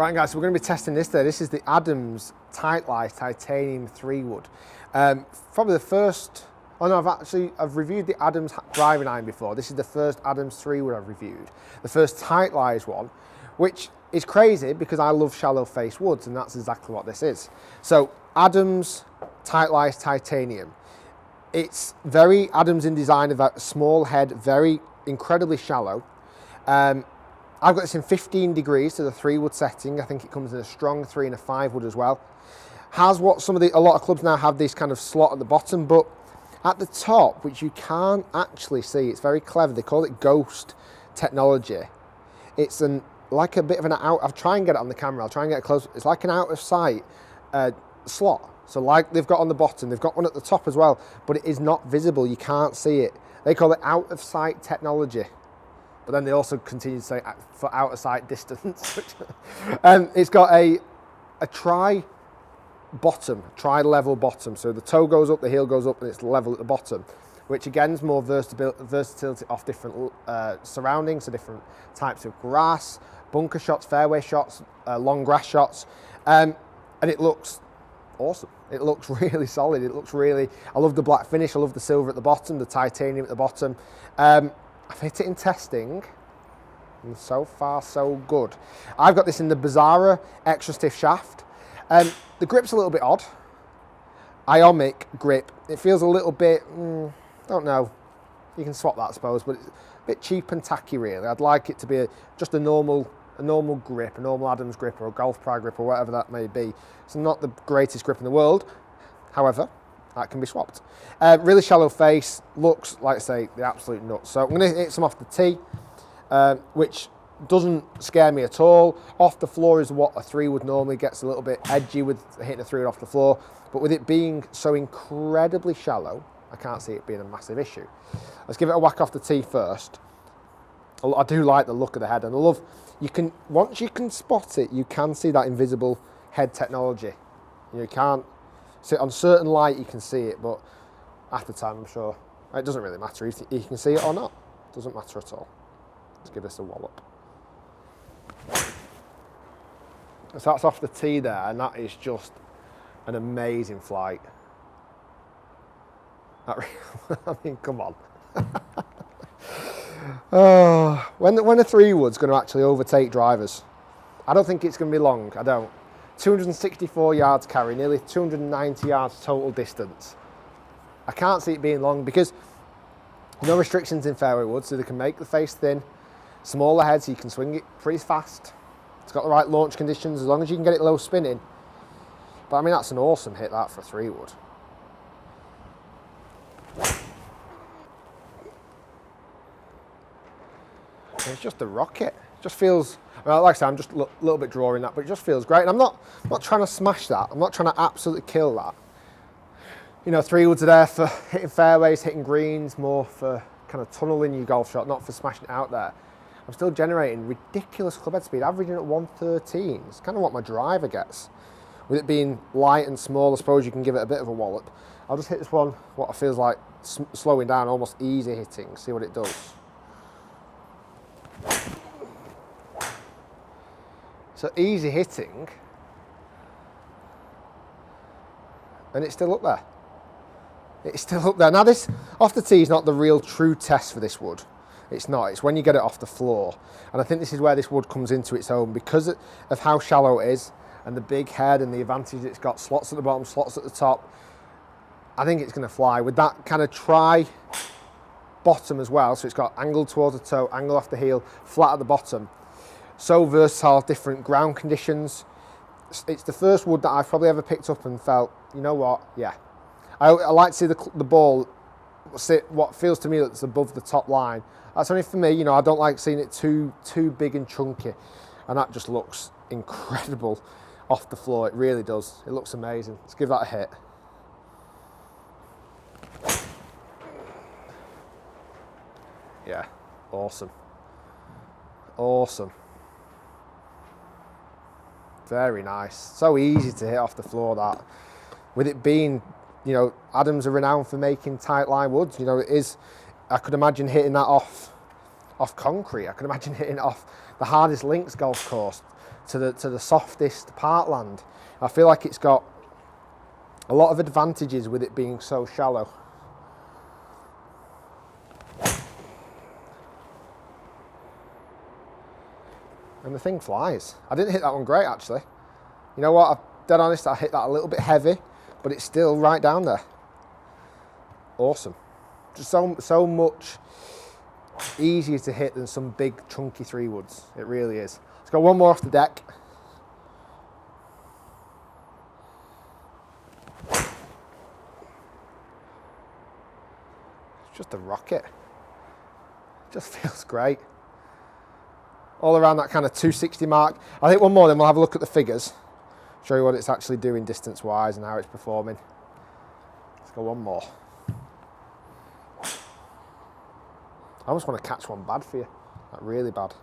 Right guys, so we're going to be testing this today. This is the Adams Tight Life Titanium 3-wood. Probably the first, I've reviewed the Adams driving iron before. This is the first Adams 3-wood I've reviewed. The first Tight Lies one, which is crazy because I love shallow face woods, and that's exactly what this is. So Adams Tight Lies Titanium. It's very Adams in design, of a small head, very incredibly shallow. I've got this in 15 degrees to the 3-wood setting. I think it comes in a strong 3 and a 5-wood as well. Has what a lot of clubs now have, this kind of slot at the bottom, but at the top, which you can't actually see, it's very clever. They call it ghost technology. It's like a bit of an out. I'll try and get it on the camera. I'll try and get it close. It's like an out of sight slot. So like they've got on the bottom, they've got one at the top as well, but it is not visible. You can't see it. They call it out of sight technology. But then they also continue to say for out of sight distance. It's got a tri-level bottom. So the toe goes up, the heel goes up, and it's level at the bottom, which again is more versatility off different surroundings, so different types of grass, bunker shots, fairway shots, long grass shots, and it looks awesome. It looks really solid. It looks really, I love the black finish, I love the silver at the bottom, the titanium at the bottom. I've hit it in testing, and so far so good. I've got this in the Bizarra extra stiff shaft. The grip's a little bit odd. Ionic grip. It feels a little bit, don't know. You can swap that, I suppose, but it's a bit cheap and tacky, really. I'd like it to be just a normal grip, a normal Adams grip, or a Golf Pride grip, or whatever that may be. It's not the greatest grip in the world. However, that can be swapped. Really shallow face, looks, like I say, the absolute nuts. So I'm going to hit some off the tee, which doesn't scare me at all. Off the floor is what a 3-wood normally gets, a little bit edgy with hitting a 3-wood off the floor. But with it being so incredibly shallow, I can't see it being a massive issue. Let's give it a whack off the tee first. I do like the look of the head, and I love, once you can spot it, you can see that invisible head technology. You can't. So on certain light you can see it, but after time I'm sure it doesn't really matter if you can see it or not. It doesn't matter at all. Let's give this a wallop. So that's off the tee there, and that is just an amazing flight. I mean, come on. Oh, when a 3-wood's going to actually overtake drivers, I don't think it's going to be long. I don't. 264 yards carry, nearly 290 yards total distance. I can't see it being long because no restrictions in fairway wood, so they can make the face thin, smaller head, so you can swing it pretty fast. It's got the right launch conditions as long as you can get it low spinning. But I mean, that's an awesome hit, that, for a 3-wood. It's just a rocket. It just feels, well, like I said, I'm just a little bit drawing that, but it just feels great. And I'm not trying to smash that. I'm not trying to absolutely kill that. You know, 3-woods are there for hitting fairways, hitting greens, more for kind of tunneling your golf shot, not for smashing it out there. I'm still generating ridiculous clubhead speed, averaging at 113. It's kind of what my driver gets. With it being light and small, I suppose you can give it a bit of a wallop. I'll just hit this one, what it feels like slowing down, almost easy hitting, see what it does. So easy hitting, and it's still up there. It's still up there. Now this, off the tee, is not the real true test for this wood. It's not. It's when you get it off the floor. And I think this is where this wood comes into its own because of how shallow it is and the big head and the advantage it's got, slots at the bottom, slots at the top. I think it's going to fly with that kind of bottom as well. So it's got angle towards the toe, angle off the heel, flat at the bottom. So versatile, different ground conditions. It's the first wood that I've probably ever picked up and felt, you know what, yeah. I like to see the ball sit what feels to me that's above the top line. That's only for me, you know, I don't like seeing it too big and chunky. And that just looks incredible off the floor, it really does. It looks amazing. Let's give that a hit. Yeah, awesome. Awesome. Very nice. So easy to hit off the floor, that. With it being, you know, Adams are renowned for making tight line woods. You know, it is, I could imagine hitting that off concrete. I could imagine hitting it off the hardest links golf course to the softest parkland. I feel like it's got a lot of advantages with it being so shallow. And the thing flies. I didn't hit that one great, actually. You know what, I'm dead honest, I hit that a little bit heavy, but it's still right down there. Awesome. Just so much easier to hit than some big chunky 3-woods. It really is. Let's go one more off the deck. It's just a rocket. It just feels great. All around that kind of 260 mark. I think one more, then we'll have a look at the figures. Show you what it's actually doing distance-wise and how it's performing. Let's go one more. I almost want to catch one bad for you. Like really bad.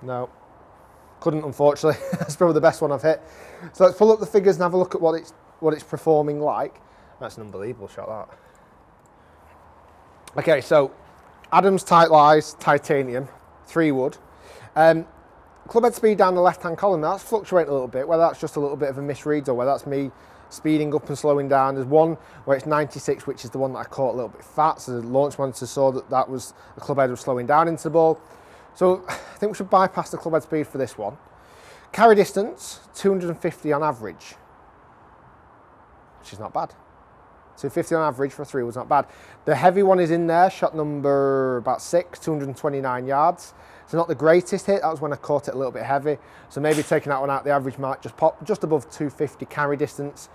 No. Couldn't, unfortunately. That's probably the best one I've hit. So let's pull up the figures and have a look at what it's performing like. That's an unbelievable shot, that. Okay, so Adams Tight Lies Titanium 3-wood. Club head speed down the left-hand column, that's fluctuating a little bit, whether that's just a little bit of a misread or whether that's me speeding up and slowing down. There's one where it's 96, which is the one that I caught a little bit fat, so the launch monitor saw that was the club head was slowing down into the ball. So I think we should bypass the club head speed for this one. Carry distance, 250 on average, which is not bad. 250 on average for a 3 was not bad. The heavy one is in there, shot number about 6, 229 yards. So not the greatest hit, that was when I caught it a little bit heavy. So maybe taking that one out, the average might just pop just above 250 carry distance.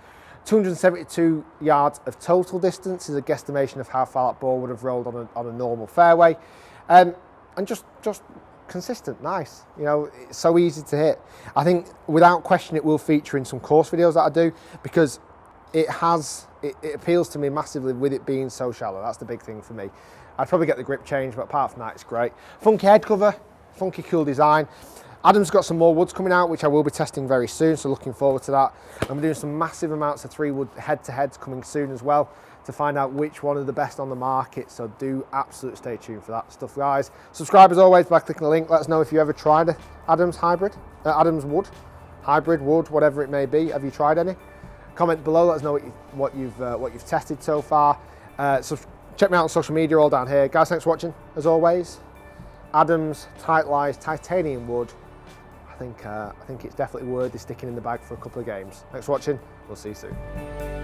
272 yards of total distance is a guesstimation of how far that ball would have rolled on a normal fairway. And just consistent, nice. You know, it's so easy to hit. I think without question it will feature in some course videos that I do, because it appeals to me massively with it being so shallow. That's the big thing for me. I'd probably get the grip change, but apart from that, it's great. Funky head cover, funky cool design. Adam's got some more woods coming out, which I will be testing very soon, so looking forward to that. I'm doing some massive amounts of 3-wood head-to-heads coming soon as well to find out which one are the best on the market, so do absolutely stay tuned for that stuff, guys. Subscribe as always by clicking the link. Let us know if you ever tried Adams wood, hybrid wood, whatever it may be. Have you tried any? Comment below, let us know what you've tested so far. So check me out on social media, all down here. Guys, thanks for watching, as always. Adams Tight Lies Titanium wood. I think it's definitely worthy sticking in the bag for a couple of games. Thanks for watching, we'll see you soon.